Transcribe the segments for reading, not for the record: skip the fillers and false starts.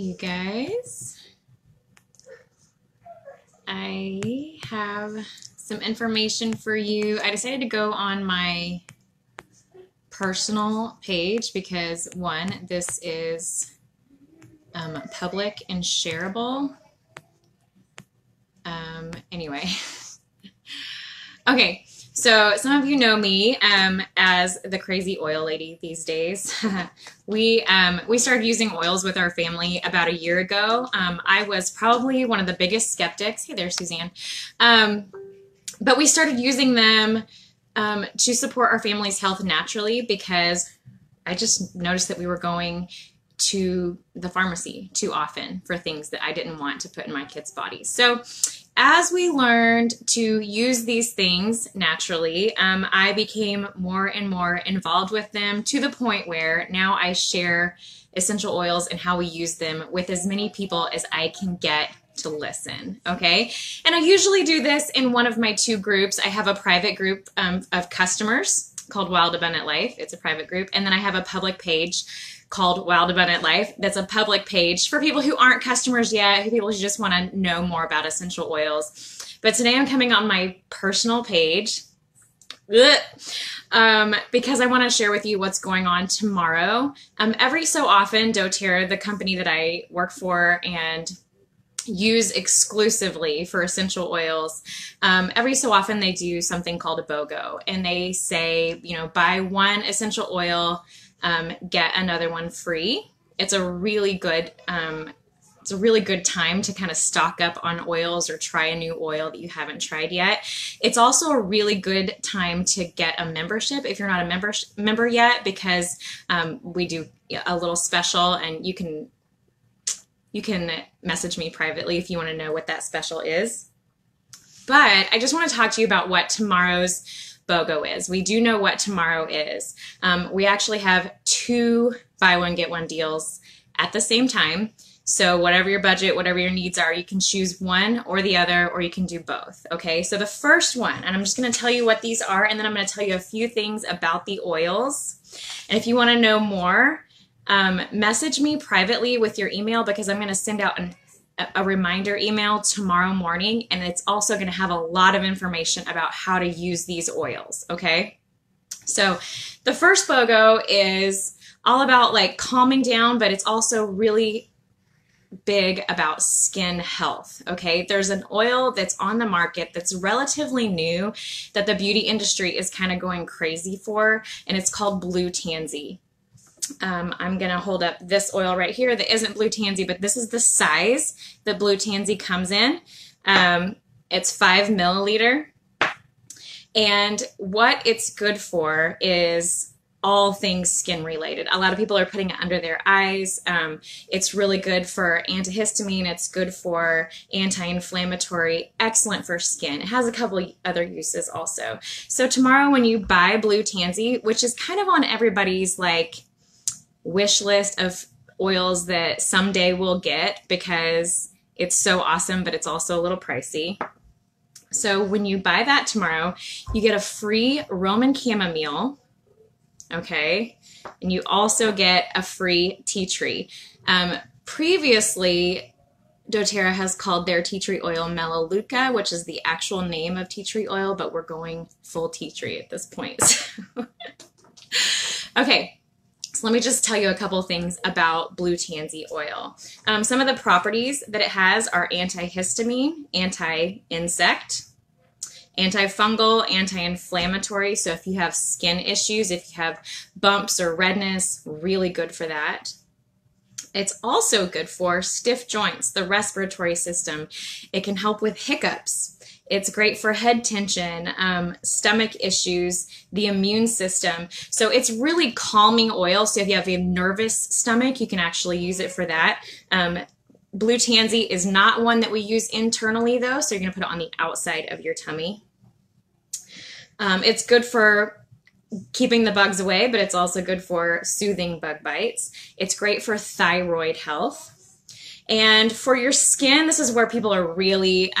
You guys, I have some information for you. I decided to go on my personal page because, one, this is public and shareable. Anyway, okay. So some of you know me as the crazy oil lady these days. We started using oils with our family about a year ago. I was probably one of the biggest skeptics. Hey there, Suzanne. But we started using them to support our family's health naturally because I just noticed that we were going to the pharmacy too often for things that I didn't want to put in my kids' bodies. So as we learned to use these things naturally, I became more and more involved with them to the point where now I share essential oils and how we use them with as many people as I can get to listen, okay? And I usually do this in one of my two groups. I have a private group of customers called Wild Abundant Life. It's a private group. And then I have a public page called Wild Abundant Life. That's a public page for people who aren't customers yet, people who just want to know more about essential oils. But today I'm coming on my personal page because I want to share with you what's going on tomorrow. Every so often, doTERRA, the company that I work for and use exclusively for essential oils, every so often they do something called a BOGO, and they say, you know, buy one essential oil, get another one free. It's a really good time to kind of stock up on oils or try a new oil that you haven't tried yet. It's also a really good time to get a membership if you're not a member yet, because we do a little special, and you can message me privately if you want to know what that special is. But I just want to talk to you about what tomorrow's BOGO is. We do know what tomorrow is. We actually have 2 buy one, get one deals at the same time. So whatever your budget, whatever your needs are, you can choose one or the other, or you can do both. Okay, so the first one, and I'm just going to tell you what these are, and then I'm going to tell you a few things about the oils. And if you want to know more, message me privately with your email, because I'm going to send out a reminder email tomorrow morning, and it's also going to have a lot of information about how to use these oils, okay? So the first BOGO is all about like calming down, but it's also really big about skin health, okay? There's an oil that's on the market that's relatively new that the beauty industry is kind of going crazy for, and it's called Blue Tansy. I'm going to hold up this oil right here that isn't Blue Tansy, but this is the size that Blue Tansy comes in. It's 5 milliliter. And what it's good for is all things skin related. A lot of people are putting it under their eyes. It's really good for antihistamine. It's good for anti-inflammatory, excellent for skin. It has a couple other uses also. So tomorrow when you buy Blue Tansy, which is kind of on everybody's like wish list of oils that someday we'll get because it's so awesome, but it's also a little pricey. So when you buy that tomorrow, you get a free Roman chamomile, okay? And you also get a free tea tree. Previously, doTERRA has called their tea tree oil Melaleuca, which is the actual name of tea tree oil, but we're going full tea tree at this point. Okay. So let me just tell you a couple things about Blue Tansy oil. Some of the properties that it has are antihistamine, anti-insect, antifungal, anti-inflammatory. So if you have skin issues, if you have bumps or redness, really good for that. It's also good for stiff joints, the respiratory system. It can help with hiccups. It's great for head tension, stomach issues, the immune system. So it's really calming oil. So if you have a nervous stomach, you can actually use it for that. Blue Tansy is not one that we use internally though, so you're gonna put it on the outside of your tummy. It's good for keeping the bugs away, but it's also good for soothing bug bites. It's great for thyroid health. And for your skin, this is where people are really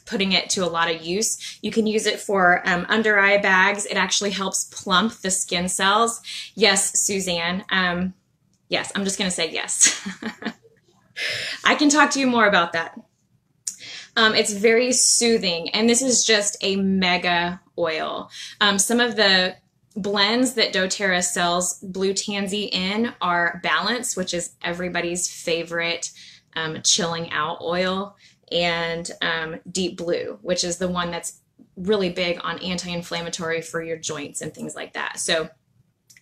putting it to a lot of use. You can use it for under eye bags. It actually helps plump the skin cells. Yes, Suzanne. Yes, I'm just going to say yes. I can talk to you more about that. It's very soothing, and this is just a mega oil. Some of the blends that doTERRA sells Blue Tansy in are Balance, which is everybody's favorite chilling out oil, and Deep Blue, which is the one that's really big on anti-inflammatory for your joints and things like that. So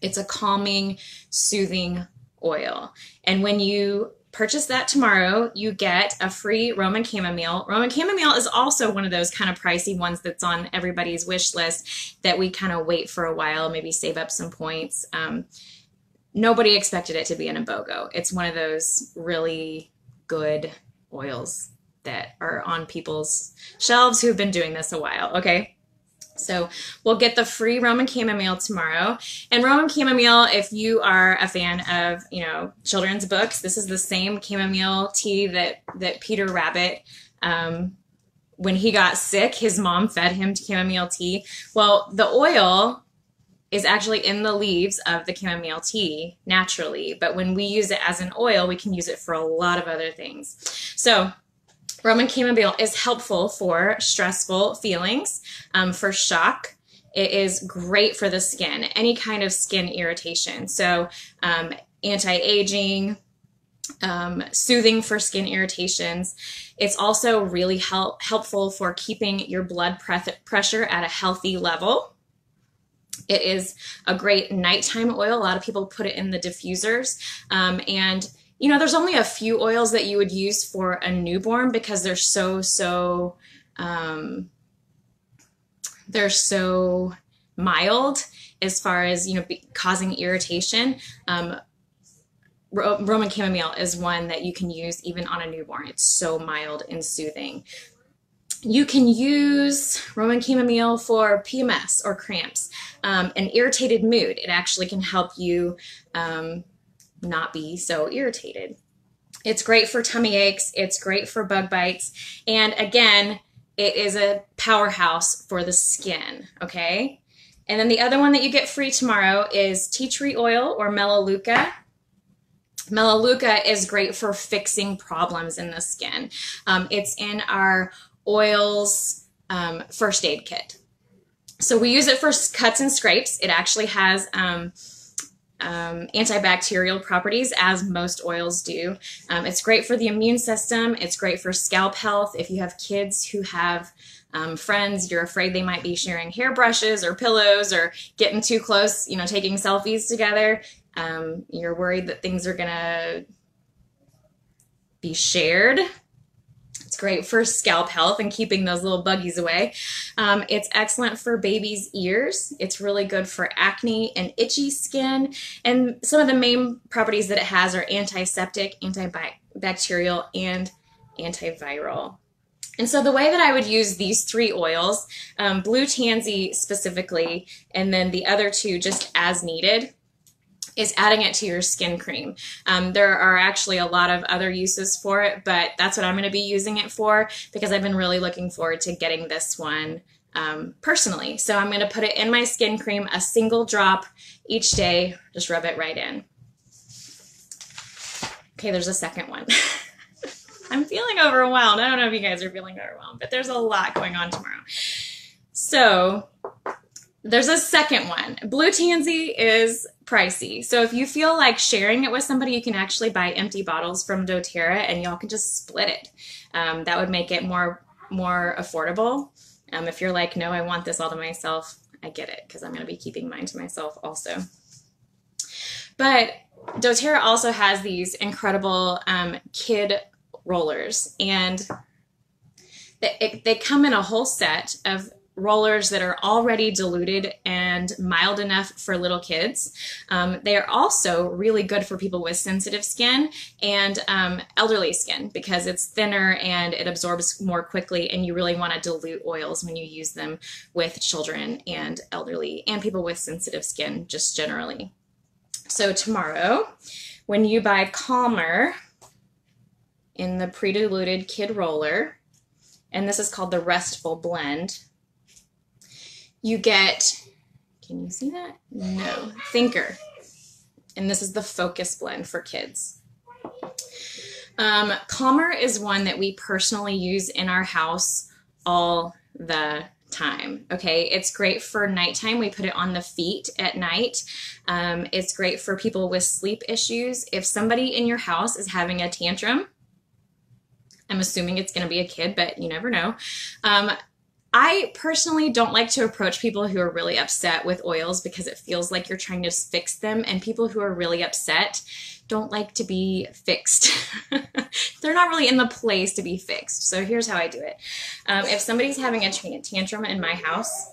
it's a calming, soothing oil. And when you purchase that tomorrow, you get a free Roman chamomile. Roman chamomile is also one of those kind of pricey ones that's on everybody's wish list that we kind of wait for a while, maybe save up some points. Nobody expected it to be in a BOGO. It's one of those really good oils that are on people's shelves who've been doing this a while, okay? So we'll get the free Roman chamomile tomorrow. And Roman chamomile, if you are a fan of, you know, children's books, this is the same chamomile tea that Peter Rabbit, when he got sick, his mom fed him chamomile tea. Well, the oil is actually in the leaves of the chamomile tea naturally, but when we use it as an oil, we can use it for a lot of other things. So Roman chamomile is helpful for stressful feelings, for shock. It is great for the skin, any kind of skin irritation. So anti-aging, soothing for skin irritations. It's also really helpful for keeping your blood pressure at a healthy level. It is a great nighttime oil. A lot of people put it in the diffusers, and you know, there's only a few oils that you would use for a newborn because they're so mild as far as, you know, causing irritation. Roman chamomile is one that you can use even on a newborn. It's so mild and soothing. You can use Roman chamomile for PMS or cramps, an irritated mood. It actually can help you not be so irritated. It's great for tummy aches. It's great for bug bites. And again, it is a powerhouse for the skin, okay? And then the other one that you get free tomorrow is tea tree oil or melaleuca. Melaleuca is great for fixing problems in the skin. It's in our oils first aid kit. So we use it for cuts and scrapes. It actually has antibacterial properties, as most oils do. It's great for the immune system. It's great for scalp health. If you have kids who have friends, you're afraid they might be sharing hairbrushes or pillows or getting too close, you know, taking selfies together. You're worried that things are gonna be shared. It's great for scalp health and keeping those little buggies away. It's excellent for babies' ears. It's really good for acne and itchy skin. And some of the main properties that it has are antiseptic, antibacterial, and antiviral. And so the way that I would use these three oils, Blue Tansy specifically, and then the other two just as needed, is adding it to your skin cream. There are actually a lot of other uses for it, but that's what I'm gonna be using it for because I've been really looking forward to getting this one personally. So I'm gonna put it in my skin cream, a single drop each day, just rub it right in. Okay, there's a second one. I'm feeling overwhelmed. I don't know if you guys are feeling overwhelmed, but there's a lot going on tomorrow. So there's a second one. Blue Tansy is pricey. So if you feel like sharing it with somebody, you can actually buy empty bottles from doTERRA and y'all can just split it. That would make it more affordable. If you're like, no, I want this all to myself, I get it because I'm going to be keeping mine to myself also. But doTERRA also has these incredible kid rollers, and they come in a whole set of rollers that are already diluted and mild enough for little kids. They are also really good for people with sensitive skin and elderly skin because it's thinner and it absorbs more quickly, and you really want to dilute oils when you use them with children and elderly and people with sensitive skin just generally. So tomorrow, when you buy Calmer in the pre-diluted kid roller, and this is called the Restful Blend, you get, can you see that? No, Thinker. And this is the Focus Blend for kids. Calmer is one that we personally use in our house all the time. Okay, it's great for nighttime. We put it on the feet at night. It's great for people with sleep issues. If somebody in your house is having a tantrum, I'm assuming it's going to be a kid, but you never know. I personally don't like to approach people who are really upset with oils because it feels like you're trying to fix them, and people who are really upset don't like to be fixed. They're not really in the place to be fixed. So here's how I do it. If somebody's having a tantrum in my house,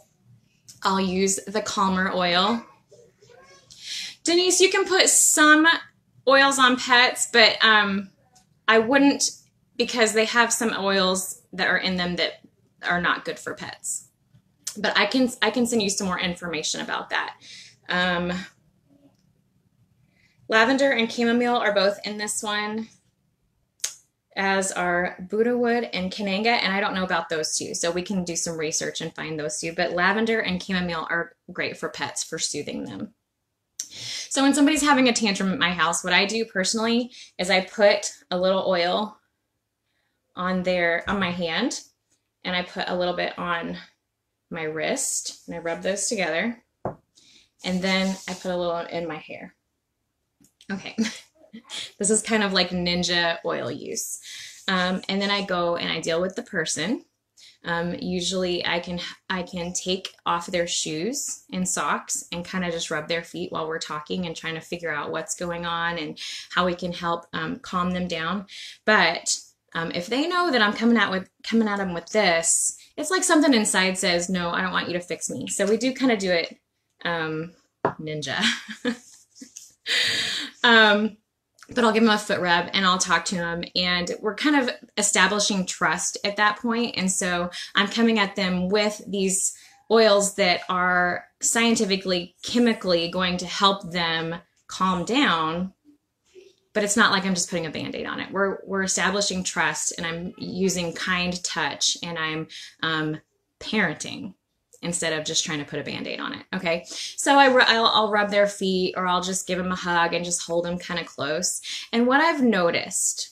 I'll use the Calmer oil. Denise, you can put some oils on pets, but I wouldn't, because they have some oils that are in them that are not good for pets. But I can send you some more information about that. Lavender and chamomile are both in this one, as are Buddha wood and Kananga, and I don't know about those two, so we can do some research and find those two. But lavender and chamomile are great for pets for soothing them. So when somebody's having a tantrum at my house, what I do personally is I put a little oil on my hand, and I put a little bit on my wrist, and I rub those together, and then I put a little in my hair. Okay, this is kind of like ninja oil use. And then I go and I deal with the person. Usually I can take off their shoes and socks and kind of just rub their feet while we're talking and trying to figure out what's going on and how we can help calm them down. But if they know that I'm coming at them with this, it's like something inside says, no, I don't want you to fix me. So we do kind of do it ninja. But I'll give them a foot rub and I'll talk to them, and we're kind of establishing trust at that point. And so I'm coming at them with these oils that are scientifically, chemically going to help them calm down, but it's not like I'm just putting a Band-Aid on it. We're establishing trust, and I'm using kind touch, and I'm parenting instead of just trying to put a Band-Aid on it, okay? So I'll rub their feet, or I'll just give them a hug and just hold them kind of close. And what I've noticed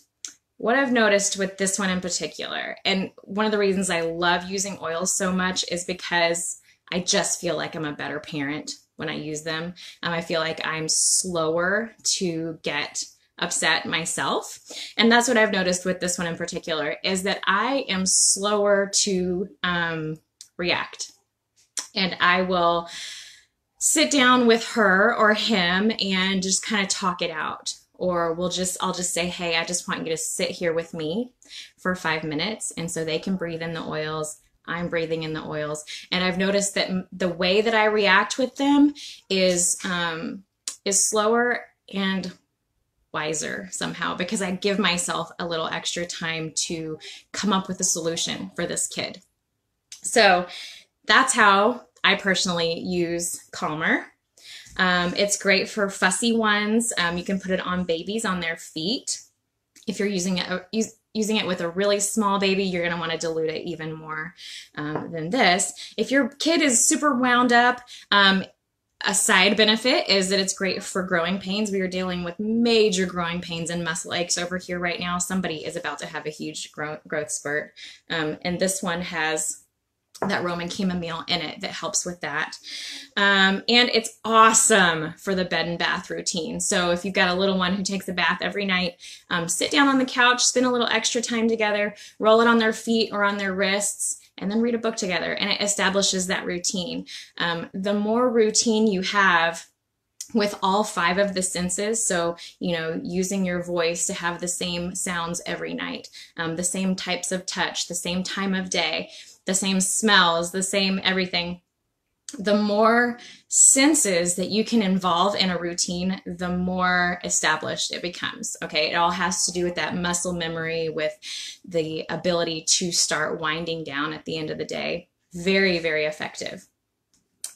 with this one in particular, and one of the reasons I love using oils so much is because I just feel like I'm a better parent when I use them. I feel like I'm slower to get upset myself. And that's what I've noticed with this one in particular, is that I am slower to react. And I will sit down with her or him and just kind of talk it out. Or I'll just say, hey, I just want you to sit here with me for 5 minutes. And so they can breathe in the oils. I'm breathing in the oils. And I've noticed that the way that I react with them is slower and wiser somehow, because I give myself a little extra time to come up with a solution for this kid. So that's how I personally use Calmer. It's great for fussy ones. You can put it on babies on their feet. If you're using it with a really small baby, you're going to want to dilute it even more than this. If your kid is super wound up, a side benefit is that it's great for growing pains. We are dealing with major growing pains and muscle aches over here right now. Somebody is about to have a huge growth spurt. And this one has that Roman chamomile in it that helps with that. And it's awesome for the bed and bath routine. So if you've got a little one who takes a bath every night, sit down on the couch, spend a little extra time together, roll it on their feet or on their wrists, and then read a book together. And it establishes that routine. The more routine you have with all 5 of the senses, so, using your voice to have the same sounds every night, the same types of touch, the same time of day, the same smells, the same everything. The more senses that you can involve in a routine, the more established it becomes, okay? It all has to do with that muscle memory, with the ability to start winding down at the end of the day. Very, very effective.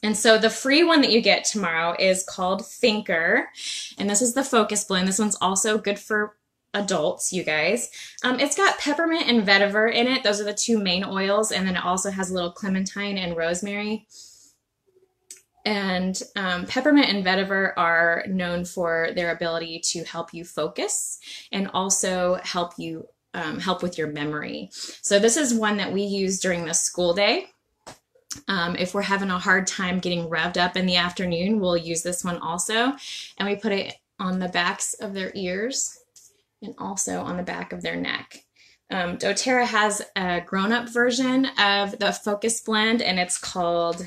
And so the free one that you get tomorrow is called Thinker, and this is the Focus Blend. This one's also good for adults, you guys. It's got peppermint and vetiver in it. Those are the 2 main oils. And then it also has a little clementine and rosemary. And peppermint and vetiver are known for their ability to help you focus and also help you help with your memory. So this is one that we use during the school day. If we're having a hard time getting revved up in the afternoon, we'll use this one also. And we put it on the backs of their ears and also on the back of their neck. doTERRA has a grown-up version of the Focus Blend, and it's called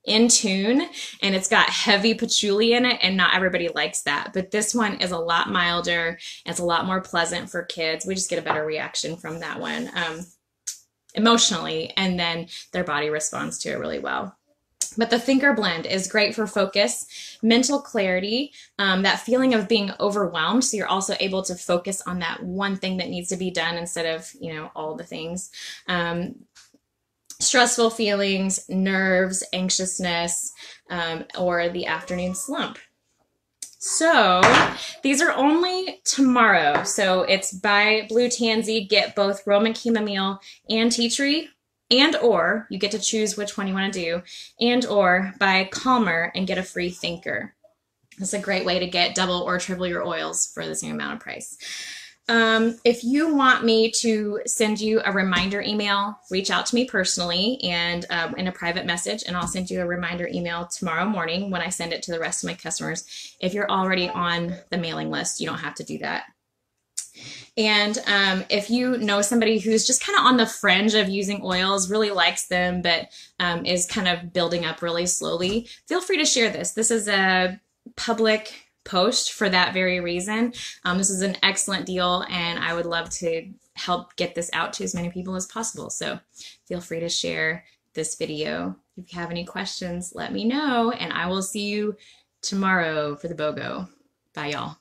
In Tune, and it's got heavy patchouli in it, and not everybody likes that. But this one is a lot milder. It's a lot more pleasant for kids. We just get a better reaction from that one emotionally, and then their body responds to it really well. But the Thinker Blend is great for focus, mental clarity, that feeling of being overwhelmed. So you're also able to focus on that one thing that needs to be done instead of, you know, all the things. Stressful feelings, nerves, anxiousness, or the afternoon slump. So these are only tomorrow. So it's by Blue Tansy. Get both Roman chamomile and tea tree, and or you get to choose which one you want to do, and or buy Calmer and get a free Thinker. It's a great way to get double or triple your oils for the same amount of price. If you want me to send you a reminder email, reach out to me personally and in a private message, and I'll send you a reminder email tomorrow morning when I send it to the rest of my customers. If you're already on the mailing list, you don't have to do that. And if you know somebody who's just kind of on the fringe of using oils, really likes them, but is kind of building up really slowly, feel free to share this. This is a public post for that very reason. This is an excellent deal, and I would love to help get this out to as many people as possible. So feel free to share this video. If you have any questions, let me know, and I will see you tomorrow for the BOGO. Bye, y'all.